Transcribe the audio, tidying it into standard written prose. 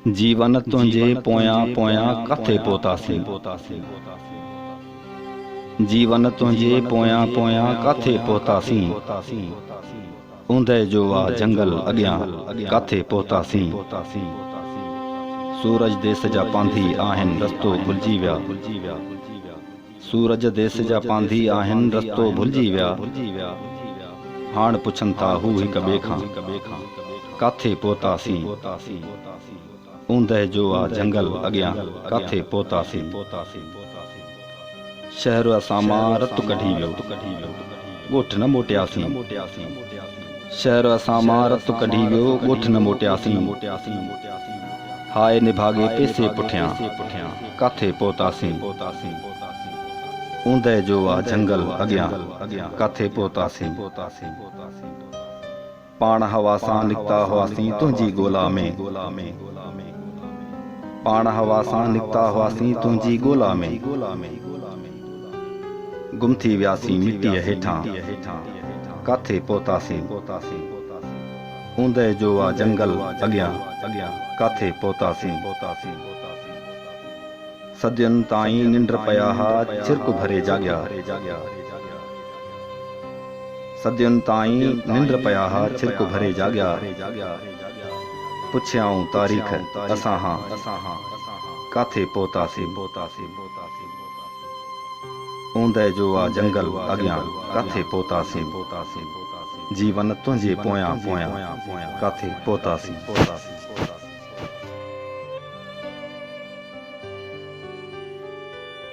जीवन तुंहिंजे पोयां पोयां काथे पहुतासीं। जीवन तुंहिंजे पोयां पोयां काथे पहुतासीं। ऊंदहि जो आ जंगल अॻियां काथे पहुतासीं। सूरज देस जा पांधी आहिनि रस्तो भुलिजी विया। सूरज देस जा पांधी आहिनि रस्तो भुलिजी विया। हाण पुछनि था हू हिक ॿिए खां काथे पहुतासीं। ऊंदहि जो आ जंगल अॻियां काथे पहुतासीं। शहर असां मां रतु कढी वियो, ॻोठ न मोटियासीं। शहर असां मां रतु कढी वियो, ॻोठ न मोटियासीं। हाय निभागे पैसे पुठियां काथे पहुतासीं। ऊंदहि जो आ जंगल अॻियां काथे पहुतासीं। पाण हवा सां निकिता हुआसीं तुंहिंजी ॻोल्हा में। पाण हवा सां निकिता हुआसीं तुंहिंजी ॻोल्हा में। गुम थी वियासीं मिटीअ हेठां काथे पहुतासीं। ऊंदहि जो आ जंगल अॻियां काथे पहुतासीं। सदियुनि ताईं निंड पिया हा छिरक भरे जाॻिया। सदियुनि ताईं निंड पिया हा छिरक भरे जाॻिया। पुछियाऊं तारीख़ असां हां काथे पहुतासीं। ऊंदहि जो आ जंगल अॻियां काथे पहुतासीं। जीवन तुंहिंजे पोयां पोयां काथे पहुतासीं।